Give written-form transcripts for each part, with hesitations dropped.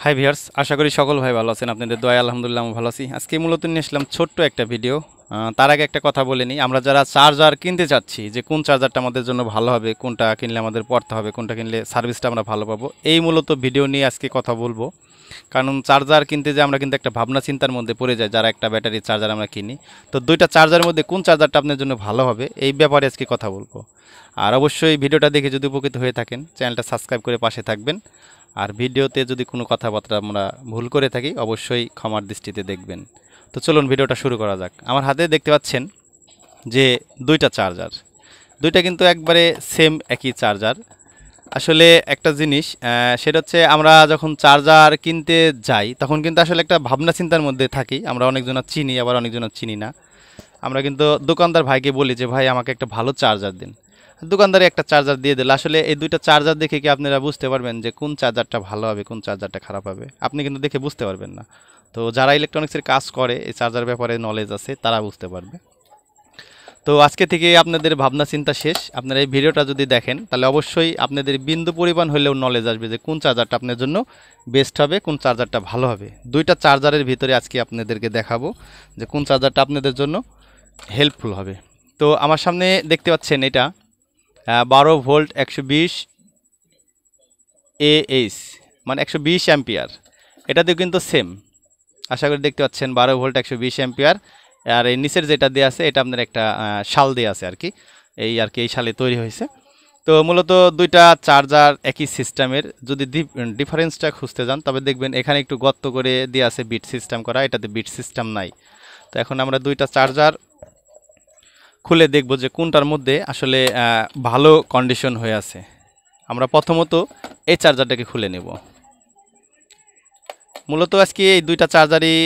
Hi viewers, আশা করি সকল ভাই ভালো আছেন। আপনাদের দোয়ায় আলহামদুলিল্লাহ আমি ভালো আছি। আজকে মূলত নিয়ে আসলাম ছোট্ট একটা ভিডিও। তার আগে একটা কথা বলে নিই, আমরা যারা চার্জার কিনতে চাচ্ছি যে কোন চার্জারটা আমাদের জন্য ভালো হবে, কোনটা কিনলে আমাদের পড়তে হবে, কোনটা কিনলে সার্ভিসটা আমরা ভালো পাবো, এই মূলত ভিডিও নিয়ে আজকে কথা বলবো। কারণ চার্জার কিনতে যে আমরা কিন্তু একটা ভাবনা চিন্তার মধ্যে পড়ে যাই যারা একটা ব্যাটারি চার্জার আমরা কিনি। তো দুইটা চার্জারের মধ্যে কোন চার্জারটা আপনার জন্য ভালো হবে এই ব্যাপারে আজকে কথা বলবো। আর অবশ্যই ভিডিওটা দেখে যদি উপকৃত হয়ে থাকেন চ্যানেলটা সাবস্ক্রাইব করে পাশে থাকবেন। আর ভিডিওতে যদি কোনো কথাবার্তা আমরা ভুল করে থাকি অবশ্যই ক্ষমার দৃষ্টিতে দেখবেন। তো চলুন ভিডিওটা শুরু করা যাক। আমার হাতে দেখতে পাচ্ছেন যে দুইটা চার্জার, দুইটা কিন্তু একবারে সেম একই চার্জার। আসলে একটা জিনিস সেটা হচ্ছে আমরা যখন চার্জার কিনতে যাই তখন কিন্তু আসলে একটা ভাবনা চিন্তার মধ্যে থাকি। আমরা অনেকজন চিনি, আবার অনেকজন চিনি না। আমরা কিন্তু দোকানদার ভাইকে বলি যে ভাই আমাকে একটা ভালো চার্জার দিন, দোকানদারে একটা চার্জার দিয়ে দিল। আসলে এই দুইটা চার্জার দেখে কি আপনারা বুঝতে পারবেন যে কোন চার্জারটা ভালো হবে, কোন চার্জারটা খারাপ হবে? আপনি কিন্তু দেখে বুঝতে পারবেন না। তো যারা ইলেকট্রনিক্সের কাজ করে, এই চার্জার ব্যাপারে নলেজ আছে, তারা বুঝতে পারবে। তো আজকে থেকে আপনাদের ভাবনা চিন্তা শেষ। আপনারা এই ভিডিওটা যদি দেখেন তাহলে অবশ্যই আপনাদের বিন্দু পরিমাণ হলেও নলেজ আসবে যে কোন চার্জারটা আপনার জন্য বেস্ট হবে, কোন চার্জারটা ভালো হবে। দুইটা চার্জারের ভিতরে আজকে আপনাদেরকে দেখাবো যে কোন চার্জারটা আপনাদের জন্য হেল্পফুল হবে। তো আমার সামনে দেখতে পাচ্ছেন এটা 12 ভোল্ট 120 AH, মানে 120 অ্যাম্পিয়ার। এটাতেও কিন্তু সেম, আশা করি দেখতে পাচ্ছেন 12 ভোল্ট 120 অ্যাম্পিয়ার। আর এই নিচের যেটা দেওয়া আছে এটা আপনার একটা শাল দেওয়া আছে আর কি, এই শালে তৈরি হয়েছে। তো মূলত দুইটা চার্জার একই সিস্টেমের। যদি ডিফারেন্সটা খুঁজতে যান তবে দেখবেন এখানে একটু গর্ত করে দেওয়া আছে বিট সিস্টেম করা, এটাতে বিট সিস্টেম নাই। তো এখন আমরা দুইটা চার্জার খুলে দেখব যে কোনটার মধ্যে আসলে ভালো কন্ডিশন হয়ে আছে। আমরা প্রথমত এই চার্জারটাকে খুলে নেব। মূলত আজকে এই দুইটা চার্জারই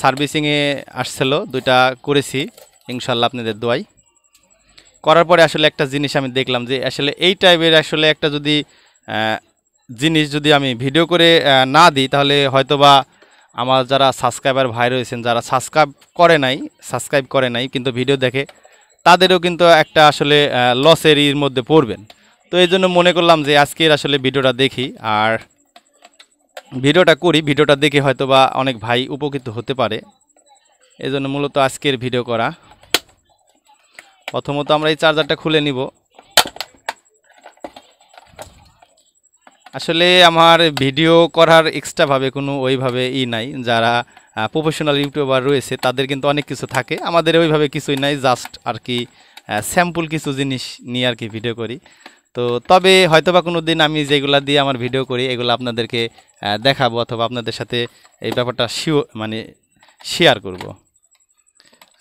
সার্ভিসিংয়ে আসছিল, দুইটা করেছি ইনশাল্লাহ আপনাদের দোয়াই। করার পরে আসলে একটা জিনিস আমি দেখলাম যে আসলে এই টাইপের আসলে একটা যদি জিনিস যদি আমি ভিডিও করে না দিই তাহলে হয়তোবা আমার যারা সাবস্ক্রাইবার ভাই রয়েছেন, যারা সাবস্ক্রাইব করে নাই কিন্তু ভিডিও দেখে, তাদেরও কিন্তু একটা আসলে লসের এর মধ্যে পড়বেন। তো এই জন্য মনে করলাম যে আজকের আসলে ভিডিওটা দেখি আর ভিডিওটা করি, ভিডিওটা দেখে হয়তো বা অনেক ভাই উপকৃত হতে পারে, এই জন্য মূলত আজকের ভিডিও করা। প্রথমত আমরা এই চার্জারটা খুলে নিব। আসলে আমার ভিডিও করার এক্সট্রাভাবে কোনো ওইভাবে নাই। যারা প্রফেশনাল ইউটিউবার রয়েছে তাদের কিন্তু অনেক কিছু থাকে, আমাদের ওইভাবে কিছুই নাই, জাস্ট আর কি স্যাম্পল কিছু জিনিস নিয়ে আর কি ভিডিও করি। তো তবে হয়তোবা কোনো দিন আমি যেগুলা দিয়ে আমার ভিডিও করি এগুলো আপনাদেরকে দেখাবো, অথবা আপনাদের সাথে এই ব্যাপারটা শেয়ার করব।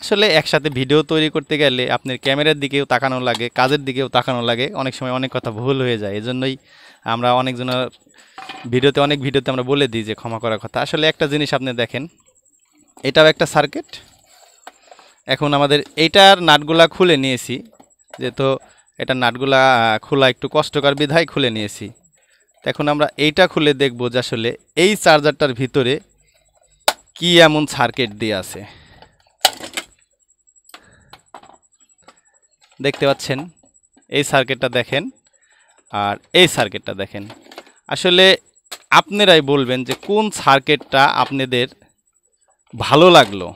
আসলে একসাথে ভিডিও তৈরি করতে গেলে আপনার ক্যামেরার দিকেও তাকানো লাগে, কাজের দিকেও তাকানো লাগে, অনেক সময় অনেক কথা ভুল হয়ে যায়। এজন্যই আমরা অনেক ভিডিওতে আমরা বলে দিই যে ক্ষমা করার কথা। আসলে একটা জিনিস আপনি দেখেন, এটাও একটা সার্কিট। এখন আমাদের এইটার নাটগুলা খুলে নিয়েছি, যেহেতু এটা নাটগুলা খোলা একটু কষ্টকর বিধায় খুলে নিয়েছি। এখন আমরা এইটা খুলে দেখব যে আসলে এই চার্জারটার ভিতরে কি এমন সার্কিট দিয়ে আছে। দেখতে পাচ্ছেন এই সার্কিটটা দেখেন আর এই সার্কিটটা দেখেন। আসলে আপনারাই বলবেন যে কোন সার্কিটটা আপনাদের ভালো লাগলো।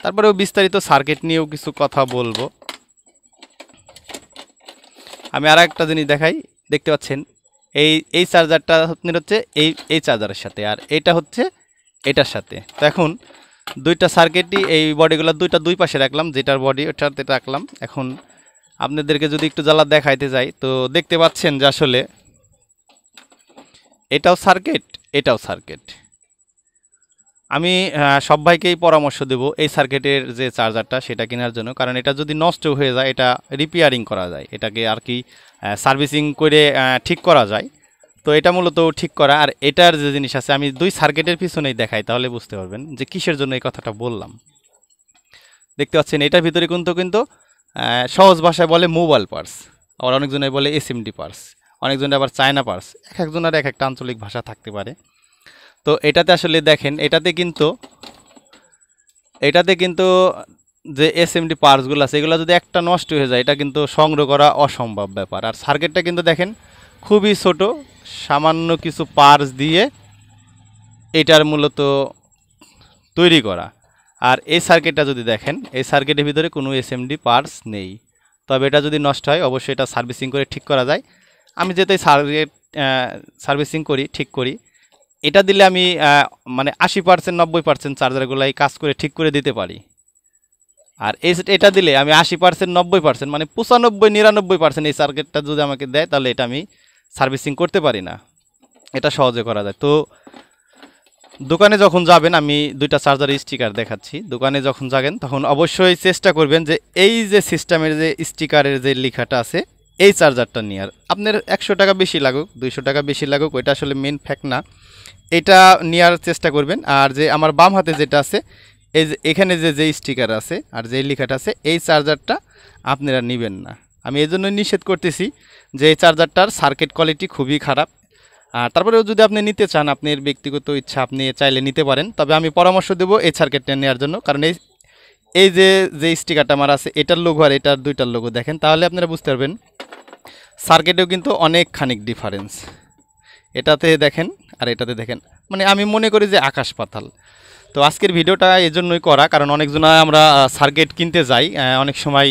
তারপরেও বিস্তারিত সার্কিট নিয়েও কিছু কথা বলবো। আমি আর একটা জিনিস দেখাই, দেখতে পাচ্ছেন এই চার্জারটা আপনার হচ্ছে এই চার্জারের সাথে, আর এটা হচ্ছে এটার সাথে। তো এখন দুইটা সার্কিটই এই বডিগুলো দুই পাশে রাখলাম, যেটার বডি ওটাতে রাখলাম। এখন আপনাদেরকে যদি একটু জ্বালা দেখাইতে যাই তো দেখতে পাচ্ছেন যে আসলে এটাও সার্কিট, এটাও সার্কিট। আমি সব ভাইকেই পরামর্শ দেব এই সার্কিটের যে চার্জারটা সেটা কেনার জন্য, কারণ এটা যদি নষ্ট হয়ে যায় এটা রিপেয়ারিং করা যায়, এটাকে আর কি সার্ভিসিং করে ঠিক করা যায়। তো এটা মূলত ঠিক করা। আর এটার যে জিনিস আছে আমি দুই সার্কিটের পিছনেই দেখাই, তাহলে বুঝতে পারবেন যে কিসের জন্য এই কথাটা বললাম। দেখতে পাচ্ছেন এটার ভিতরে কিন্তু সহজ ভাষায় বলে মোবাইল পার্স, আবার অনেকজনে বলে এসএমডি পার্স, অনেকজনে আবার চায়না পার্স, এক একজনের এক একটা আঞ্চলিক ভাষা থাকতে পারে। তো এটাতে আসলে দেখেন এটাতে কিন্তু যে এসএমডি পার্টসগুলো আছে এগুলো যদি একটা নষ্ট হয়ে যায় এটা কিন্তু সংগ্রহ করা অসম্ভব ব্যাপার। আর সার্কিটটা কিন্তু দেখেন খুবই ছোট, সামান্য কিছু পার্টস দিয়ে এটার মূলত তৈরি করা। আর এই সার্কিটটা যদি দেখেন, এই সার্কিটের ভিতরে কোনো এসএমডি পার্টস নেই। তবে এটা যদি নষ্ট হয় অবশ্যই এটা সার্ভিসিং করে ঠিক করা যায়। আমি যেহেতু এই সার্কিট সার্ভিসিং করি, ঠিক করি, এটা দিলে আমি মানে 80% 90% চার্জারগুলাই কাজ করে ঠিক করে দিতে পারি। আর এটা দিলে আমি 80% 90% মানে 95-99% এই সার্কিটটা যদি আমাকে দেয় তাহলে এটা আমি সার্ভিসিং করতে পারি না। এটা সহজে করা যায়। তো দোকানে যখন যাবেন, আমি দুইটা চার্জারের স্টিকার দেখাচ্ছি। দোকানে যখন যাবেন তখন অবশ্যই চেষ্টা করবেন যে এই যে সিস্টেমের যে স্টিকারের যে লেখাটা আছে এই চার্জারটা নেওয়ার। আপনার 100 টাকা বেশি লাগুক, 200 টাকা বেশি লাগুক, ওইটা আসলে মেন ফ্যাক্ট না। এটা নেওয়ার চেষ্টা করবেন। আর যে আমার বাম হাতে যেটা আছে, এই যে এখানে যে স্টিকার আছে আর যে লেখাটা আছে, এই চার্জারটা আপনারা নেবেন না। আমি এই জন্য নিষেধ করতেছি যে এই চার্জারটার সার্কিট কোয়ালিটি খুবই খারাপ। আর তারপরেও যদি আপনি নিতে চান, আপনার ব্যক্তিগত ইচ্ছা, আপনি চাইলে নিতে পারেন। তবে আমি পরামর্শ দেবো এই সার্কিটটা নেওয়ার জন্য, কারণ এই যে স্টিকারটা আমার আছে এটার লোগো আর এটার দুইটার লোগো দেখেন, তাহলে আপনারা বুঝতে পারবেন সার্কিটেও কিন্তু অনেক খানিক ডিফারেন্স। এটাতে দেখেন আর এটাতে দেখেন, মানে আমি মনে করি যে আকাশ পাতাল। তো আজকের ভিডিওটা এই জন্যই করা, কারণ অনেকজন আমরা সার্কিট কিনতে যাই, অনেক সময়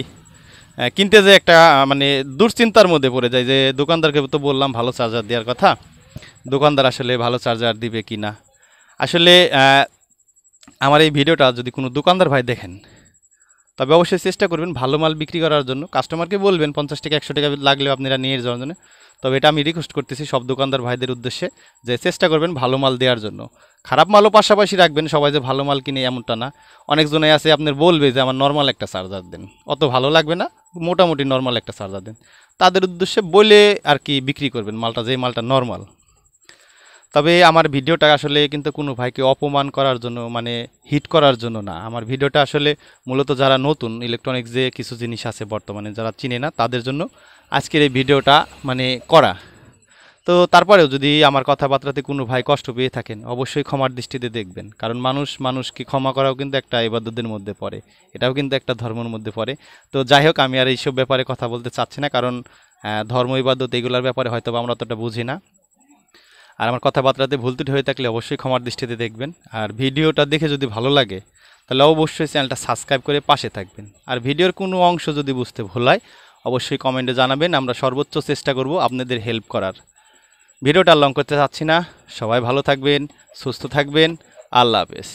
কিনতে যে একটা মানে দুশ্চিন্তার মধ্যে পড়ে যায় যে দোকানদারকে তো বললাম ভালো চার্জার দেওয়ার কথা, দোকানদার আসলে ভালো চার্জার দিবে কি না। আসলে আমার এই ভিডিওটা যদি কোনো দোকানদার ভাই দেখেন, তবে অবশ্যই চেষ্টা করবেন ভালো মাল বিক্রি করার জন্য। কাস্টমারকে বলবেন 50 টাকা 100 টাকা লাগলেও আপনারা নিয়ে যাওয়ার জন্য। তবে এটা আমি রিকোয়েস্ট করতেছি সব দোকানদার ভাইদের উদ্দেশ্যে যে চেষ্টা করবেন ভালো মাল দেওয়ার জন্য। খারাপ মালও পাশাপাশি রাখবেন, সবাই যে ভালো মাল কিনে এমনটা না। অনেকজনে আছে আপনার বলবে যে আমার নর্মাল একটা চার্জার দেন, অত ভালো লাগবে না, মোটামুটি নর্মাল একটা চার্জার দেন। তাদের উদ্দেশ্যে বলে আর কি বিক্রি করবেন মালটা, যে মালটা নর্মাল। তবে আমার ভিডিওটা আসলে কিন্তু কোনো ভাইকে অপমান করার জন্য, মানে হিট করার জন্য না। আমার ভিডিওটা আসলে মূলত যারা নতুন ইলেকট্রনিক্স যে কিছু জিনিস আছে বর্তমানে যারা চিনে না তাদের জন্য আজকের এই ভিডিওটা মানে করা। তো তারপরেও যদি আমার কথাবার্তাতে কোনো ভাই কষ্ট পেয়ে থাকেন অবশ্যই ক্ষমার দৃষ্টিতে দেখবেন, কারণ মানুষকে ক্ষমা করাও কিন্তু একটা ইবাদতের মধ্যে পড়ে, এটাও কিন্তু একটা ধর্মের মধ্যে পড়ে। তো যাই হোক, আমি আর এইসব ব্যাপারে কথা বলতে চাচ্ছি না, কারণ ধর্ম ইবাদত এগুলোর ব্যাপারে হয়তো আমরা অতটা বুঝি না। আর আমার কথাবার্তাতে ভুল ত্রুটি হয়ে থাকলে অবশ্যই ক্ষমার দৃষ্টিতে দেখবেন। আর ভিডিওটা দেখে যদি ভালো লাগে তাহলে অবশ্যই চ্যানেলটা সাবস্ক্রাইব করে পাশে থাকবেন। আর ভিডিওর কোনো অংশ যদি বুঝতে ভুল হয় অবশ্যই কমেন্টে জানাবেন, আমরা সর্বোচ্চ চেষ্টা করব আপনাদের হেল্প করার। ভিডিওটা লং করতে চাচ্ছি না, সবাই ভালো থাকবেন, সুস্থ থাকবেন, আল্লাহ হাফেজ।